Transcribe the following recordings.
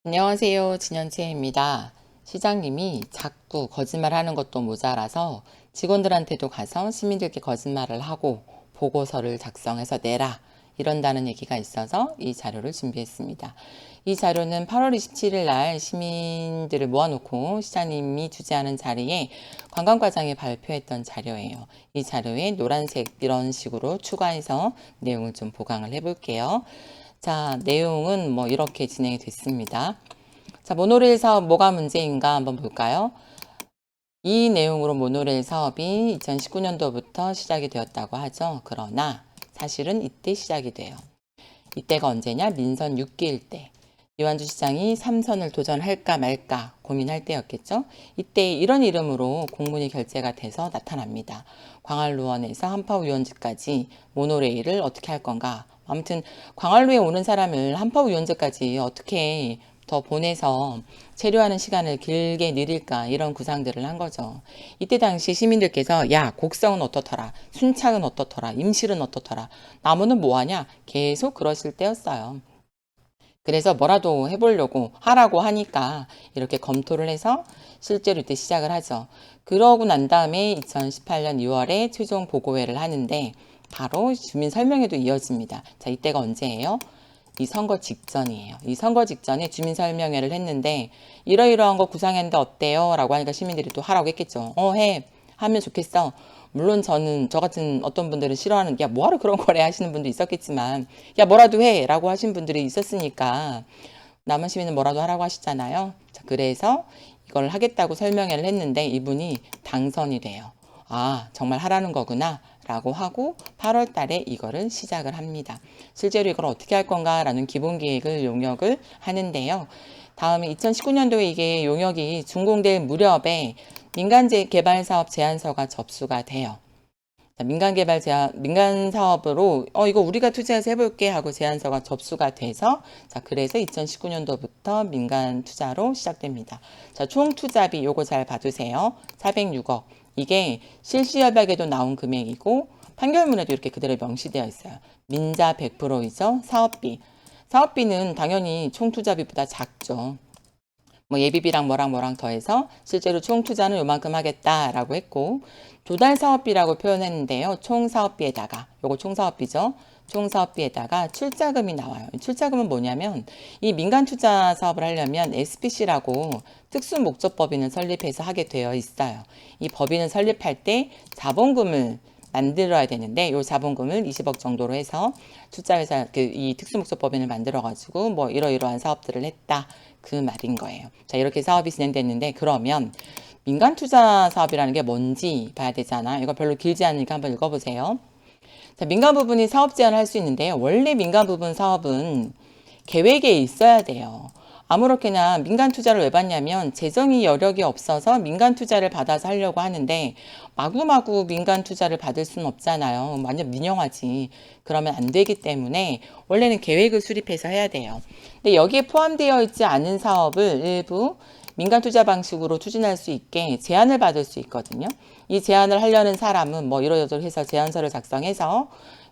안녕하세요. 진현채입니다. 시장님이 자꾸 거짓말하는 것도 모자라서 직원들한테도 가서 시민들께 거짓말을 하고 보고서를 작성해서 내라 이런다는 얘기가 있어서 이 자료를 준비했습니다. 이 자료는 8월 27일 날 시민들을 모아놓고 시장님이 주재하는 자리에 관광과장이 발표했던 자료예요. 이 자료에 노란색 이런 식으로 추가해서 내용을 좀 보강을 해볼게요. 자, 내용은 뭐 이렇게 진행이 됐습니다. 자, 모노레일 사업 뭐가 문제인가 한번 볼까요? 이 내용으로 모노레일 사업이 2019년도부터 시작이 되었다고 하죠. 그러나 사실은 이때 시작이 돼요. 이때가 언제냐? 민선 6기일 때. 이완주 시장이 3선을 도전할까 말까 고민할 때였겠죠. 이때 이런 이름으로 공문이 결재가 돼서 나타납니다. 광안루원에서 한파우유원지까지 모노레일을 어떻게 할 건가. 아무튼 광안루에 오는 사람을 한파우유원지까지 어떻게 더 보내서 체류하는 시간을 길게 늘릴까 이런 구상들을 한 거죠. 이때 당시 시민들께서 야 곡성은 어떻더라, 순창은 어떻더라, 임실은 어떻더라, 나무는 뭐하냐 계속 그러실 때였어요. 그래서 뭐라도 해보려고 하라고 하니까 이렇게 검토를 해서 실제로 이때 시작을 하죠. 그러고 난 다음에 2018년 2월에 최종 보고회를 하는데 바로 주민 설명회도 이어집니다. 자, 이때가 언제예요? 이 선거 직전이에요. 이 선거 직전에 주민 설명회를 했는데 이러이러한 거 구상했는데 어때요? 라고 하니까 시민들이 또 하라고 했겠죠. 해. 하면 좋겠어. 물론 저는 저 같은 어떤 분들은 싫어하는 야 뭐하러 그런 거래 하시는 분도 있었겠지만 야 뭐라도 해 라고 하신 분들이 있었으니까 남은 시민은 뭐라도 하라고 하시잖아요. 자, 그래서 이걸 하겠다고 설명회를 했는데 이분이 당선이 돼요. 아 정말 하라는 거구나 라고 하고 8월 달에 이거를 시작을 합니다. 실제로 이걸 어떻게 할 건가라는 기본 계획을 용역을 하는데요. 다음에 2019년도에 이게 용역이 준공될 무렵에 민간 개발 사업 제안서가 접수가 돼요. 민간 사업으로 이거 우리가 투자해서 해볼게 하고 제안서가 접수가 돼서 자 그래서 2019년도부터 민간 투자로 시작됩니다. 자 총 투자비 요거 잘 봐두세요. 406억 이게 실시협약에도 나온 금액이고 판결문에도 이렇게 그대로 명시되어 있어요. 민자 100%이죠. 사업비는 당연히 총 투자비보다 작죠. 뭐 예비비랑 뭐랑 더해서 실제로 총 투자는 요만큼 하겠다라고 했고 조달 사업비라고 표현했는데요. 총 사업비에다가 요거 총 사업비죠. 총 사업비에다가 출자금이 나와요. 출자금은 뭐냐면 이 민간 투자 사업을 하려면 SPC라고 특수 목적법인을 설립해서 하게 되어 있어요. 이 법인을 설립할 때 자본금을 만들어야 되는데 요 자본금을 20억 정도로 해서 투자회사 이 특수목적법인을 만들어 가지고 뭐 이러이러한 사업들을 했다 그 말인 거예요. 자 이렇게 사업이 진행됐는데 그러면 민간 투자 사업이라는 게 뭔지 봐야 되잖아. 이거 별로 길지 않으니까 한번 읽어보세요. 자 민간 부분이 사업 제안을 할 수 있는데요. 원래 민간 부분 사업은 계획에 있어야 돼요. 아무렇게나 민간 투자를 왜 받냐면 재정이 여력이 없어서 민간 투자를 받아서 하려고 하는데 마구마구 민간 투자를 받을 수는 없잖아요. 완전 민영화지. 그러면 안 되기 때문에 원래는 계획을 수립해서 해야 돼요. 근데 여기에 포함되어 있지 않은 사업을 일부 민간 투자 방식으로 추진할 수 있게 제안을 받을 수 있거든요. 이 제안을 하려는 사람은 뭐 이러저러 해서 제안서를 작성해서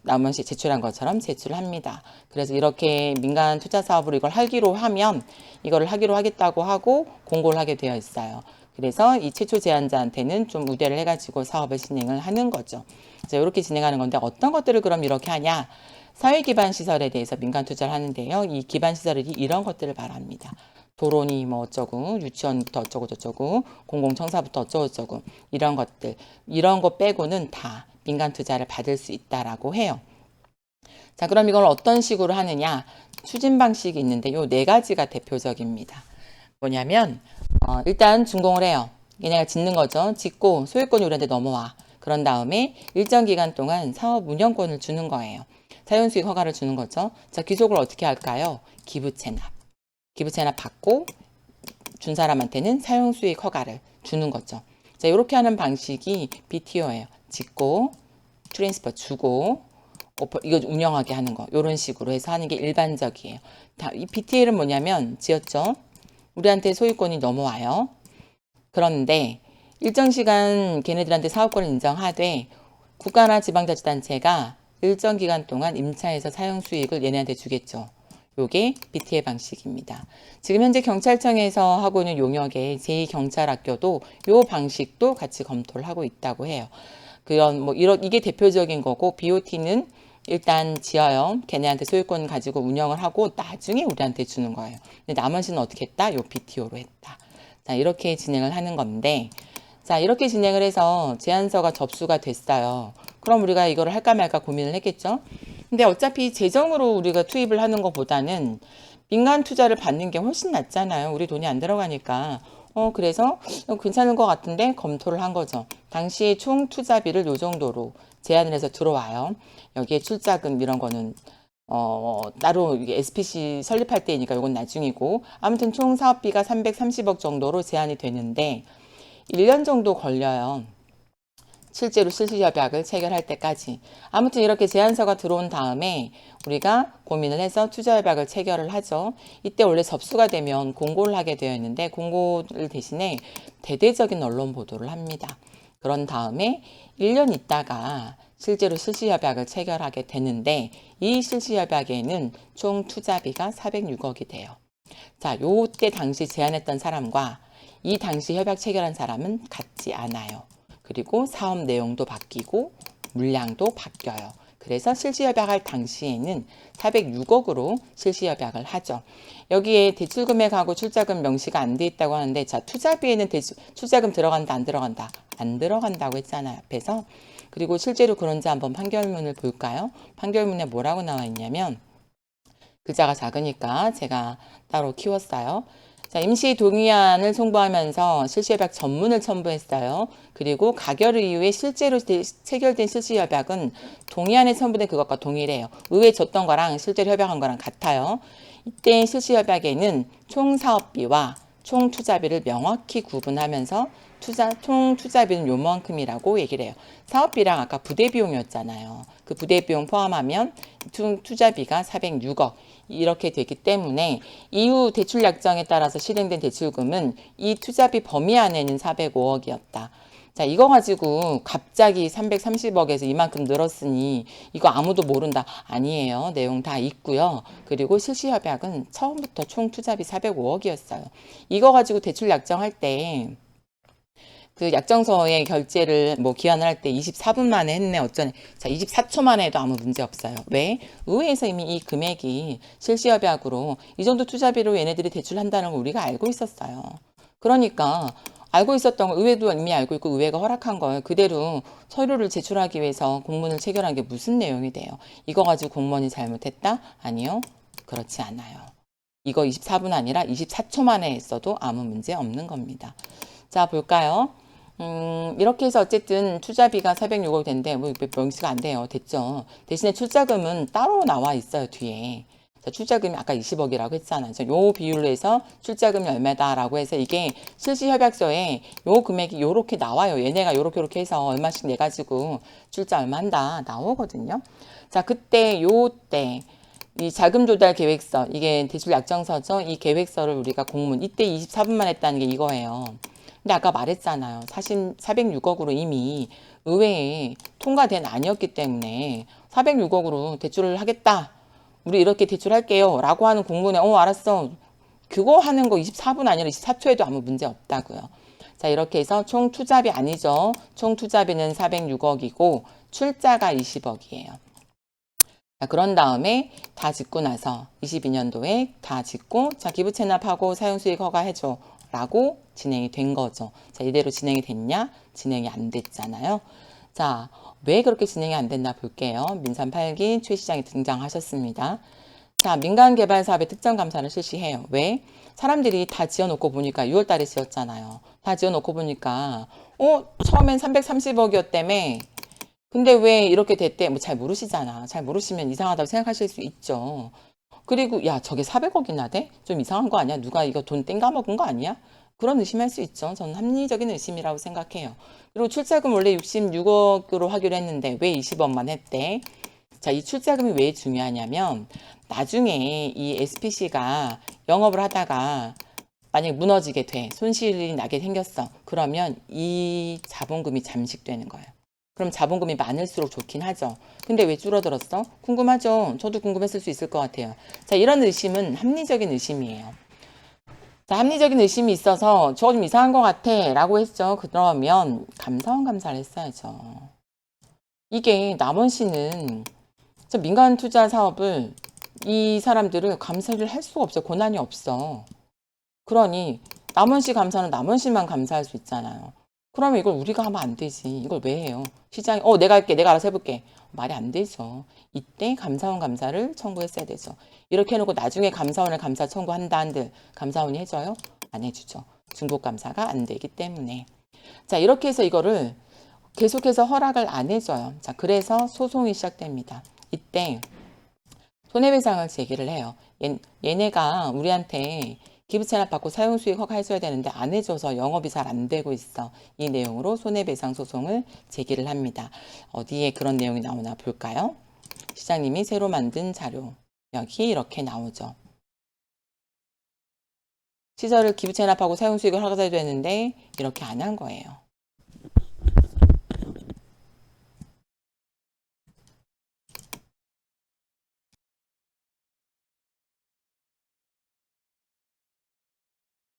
나머지 제출한 것처럼 제출을 합니다. 그래서 이렇게 민간 투자 사업으로 이걸 하기로 하면 이거를 하기로 하겠다고 하고 공고를 하게 되어 있어요. 그래서 이 최초 제안자한테는 좀 우대를 해가지고 사업을 진행을 하는 거죠. 그래서 이렇게 진행하는 건데 어떤 것들을 그럼 이렇게 하냐? 사회 기반 시설에 대해서 민간 투자를 하는데요. 이 기반 시설이 이런 것들을 말합니다. 도로니 뭐 어쩌고 유치원부터 어쩌고 저쩌고 공공청사부터 어쩌고 저쩌고 이런 것들 이런 거 빼고는 다 민간 투자를 받을 수 있다라고 해요. 자, 그럼 이걸 어떤 식으로 하느냐? 추진 방식이 있는데 요 네 가지가 대표적입니다. 뭐냐면 일단 준공을 해요. 얘네가 짓는 거죠. 짓고 소유권이 우리한테 넘어와. 그런 다음에 일정 기간 동안 사업 운영권을 주는 거예요. 사용수익 허가를 주는 거죠. 자, 귀속을 어떻게 할까요? 기부 체납. 기부 체납 받고 준 사람한테는 사용수익 허가를 주는 거죠. 자, 이렇게 하는 방식이 BTO예요. 짓고 트랜스퍼 주고 이거 운영하게 하는 거 이런 식으로 해서 하는 게 일반적이에요. 이 BTL은 뭐냐면 지었죠. 우리한테 소유권이 넘어와요. 그런데 일정 시간 걔네들한테 사업권을 인정하되 국가나 지방자치단체가 일정 기간 동안 임차해서 사용 수익을 얘네한테 주겠죠. 요게 BT의 방식입니다. 지금 현재 경찰청에서 하고 있는 용역의 제2경찰학교도 요 방식도 같이 검토를 하고 있다고 해요. 그런 이게 대표적인 거고, BOT는 일단 지어요. 걔네한테 소유권 가지고 운영을 하고 나중에 우리한테 주는 거예요. 근데 나머지는 어떻게 했다? 요 BTO로 했다. 자, 이렇게 진행을 하는 건데, 자, 이렇게 진행을 해서 제안서가 접수가 됐어요. 그럼 우리가 이거를 할까 말까 고민을 했겠죠? 근데 어차피 재정으로 우리가 투입을 하는 것보다는 민간 투자를 받는 게 훨씬 낫잖아요. 우리 돈이 안 들어가니까. 그래서 괜찮은 것 같은데 검토를 한 거죠. 당시 총 투자비를 요 정도로 제안을 해서 들어와요. 여기에 출자금 이런 거는 따로 이게 SPC 설립할 때니까 이건 나중이고, 아무튼 총 사업비가 330억 정도로 제안이 되는데 1년 정도 걸려요. 실제로 실시협약을 체결할 때까지. 아무튼 이렇게 제안서가 들어온 다음에 우리가 고민을 해서 투자협약을 체결을 하죠. 이때 원래 접수가 되면 공고를 하게 되어 있는데 공고를 대신에 대대적인 언론 보도를 합니다. 그런 다음에 1년 있다가 실제로 실시협약을 체결하게 되는데 이 실시협약에는 총 투자비가 406억이 돼요. 자, 요때 당시 제안했던 사람과 이 당시 협약 체결한 사람은 같지 않아요. 그리고 사업 내용도 바뀌고 물량도 바뀌어요. 그래서 실시협약할 당시에는 406억으로 실시협약을 하죠. 여기에 대출금액하고 출자금 명시가 안 돼 있다고 하는데, 자, 투자비에는 출자금 들어간다, 안 들어간다? 안 들어간다고 했잖아요, 앞에서. 그리고 실제로 그런지 한번 판결문을 볼까요? 판결문에 뭐라고 나와 있냐면, 글자가 작으니까 제가 따로 키웠어요. 자, 임시 동의안을 송부하면서 실시협약 전문을 첨부했어요. 그리고 가결 이후에 실제로 체결된 실시협약은 동의안에 첨부된 그것과 동일해요. 의회 줬던 거랑 실제로 협약한 거랑 같아요. 이때 실시협약에는 총 사업비와 총 투자비를 명확히 구분하면서 총 투자비는 요만큼이라고 얘기를 해요. 사업비랑 아까 부대 비용이었잖아요. 그 부대 비용 포함하면 투자비가 406억 이렇게 되기 때문에 이후 대출 약정에 따라서 실행된 대출금은 이 투자비 범위 안에는 405억이었다. 자, 이거 가지고 갑자기 330억에서 이만큼 늘었으니 이거 아무도 모른다. 아니에요. 내용 다 있고요. 그리고 실시협약은 처음부터 총 투자비 405억이었어요. 이거 가지고 대출 약정할 때 그 약정서의 결제를 기한을 할 때 24분 만에 했네 어쩌네. 자, 24초 만에 해도 아무 문제 없어요. 왜? 의회에서 이미 이 금액이 실시협약으로 이 정도 투자비로 얘네들이 대출한다는 걸 우리가 알고 있었어요. 그러니까 알고 있었던 거 의회도 이미 알고 있고 의회가 허락한 걸 그대로 서류를 제출하기 위해서 공문을 체결한 게 무슨 내용이 돼요? 이거 가지고 공무원이 잘못했다? 아니요. 그렇지 않아요. 이거 24분 아니라 24초 만에 했어도 아무 문제 없는 겁니다. 자, 볼까요? 이렇게 해서 어쨌든 투자비가 406억 된데 명시가 안 돼요. 됐죠. 대신에 출자금은 따로 나와 있어요. 뒤에. 자, 출자금이 아까 20억이라고 했잖아요. 요 비율로 해서 출자금이 얼마다라고 해서 이게 실시협약서에 요 금액이 요렇게 나와요. 얘네가 요렇게 해서 얼마씩 내가지고 출자 얼마 한다 나오거든요. 자, 요때 이 자금 조달 계획서, 이게 대출 약정서죠. 이 계획서를 우리가 공문, 이때 24분만 했다는 게 이거예요. 근데 아까 말했잖아요. 사실 406억으로 이미 의회에 통과된 아니었기 때문에 406억으로 대출을 하겠다. 우리 이렇게 대출할게요. 라고 하는 공문에 알았어. 그거 하는 거 24분 아니라 24초에도 아무 문제 없다고요. 자, 이렇게 해서 총 투자비 아니죠. 총 투자비는 406억이고 출자가 20억이에요. 자, 그런 다음에 다 짓고 나서 22년도에 다 짓고 자, 기부 체납하고 사용수익 허가해줘. 라고 진행이 된 거죠. 자, 이대로 진행이 됐냐? 진행이 안 됐잖아요. 자, 왜 그렇게 진행이 안 됐나 볼게요. 민산 8기 최 시장이 등장하셨습니다. 자, 민간 개발 사업의 특정 감사를 실시해요. 왜? 사람들이 다 지어놓고 보니까 6월 달에 지었잖아요. 다 지어놓고 보니까 처음엔 330억이었다며. 근데 왜 이렇게 됐대? 잘 모르시잖아. 잘 모르시면 이상하다고 생각하실 수 있죠. 그리고 야, 저게 400억이나 돼? 좀 이상한 거 아니야? 누가 이거 돈 땡가먹은 거 아니야? 그런 의심할 수 있죠. 저는 합리적인 의심이라고 생각해요. 그리고 출자금 원래 66억으로 하기로 했는데 왜 20억만 했대? 자, 이 출자금이 왜 중요하냐면 나중에 이 SPC가 영업을 하다가 만약에 무너지게 돼, 손실이 나게 생겼어. 그러면 이 자본금이 잠식되는 거예요. 그럼 자본금이 많을수록 좋긴 하죠. 근데 왜 줄어들었어? 궁금하죠? 저도 궁금했을 수 있을 것 같아요. 자, 이런 의심은 합리적인 의심이에요. 자, 합리적인 의심이 있어서 저거 좀 이상한 것 같아 라고 했죠. 그러면 감사원 감사를 했어야죠. 이게 남원시는 민간 투자 사업을 이 사람들을 감사를 할 수가 없어요. 권한이 없어. 그러니 남원시 감사는 남원시만 감사할 수 있잖아요. 그러면 이걸 우리가 하면 안 되지. 이걸 왜 해요? 시장이 내가 할게. 내가 알아서 해볼게. 말이 안 되죠. 이때 감사원 감사를 청구했어야 되죠. 이렇게 해놓고 나중에 감사원을 감사 청구한다 한들 감사원이 해줘요? 안 해주죠. 중복 감사가 안 되기 때문에. 자, 이렇게 해서 이거를 계속해서 허락을 안 해줘요. 자, 그래서 소송이 시작됩니다. 이때 손해배상을 제기를 해요. 얘네가 우리한테 기부채납 받고 사용수익 허가해줘야 되는데 안 해줘서 영업이 잘 안 되고 있어. 이 내용으로 손해배상 소송을 제기를 합니다. 어디에 그런 내용이 나오나 볼까요? 시장님이 새로 만든 자료. 여기 이렇게 나오죠. 시설을 기부채납하고 사용수익을 허가해줘야 되는데 이렇게 안 한 거예요.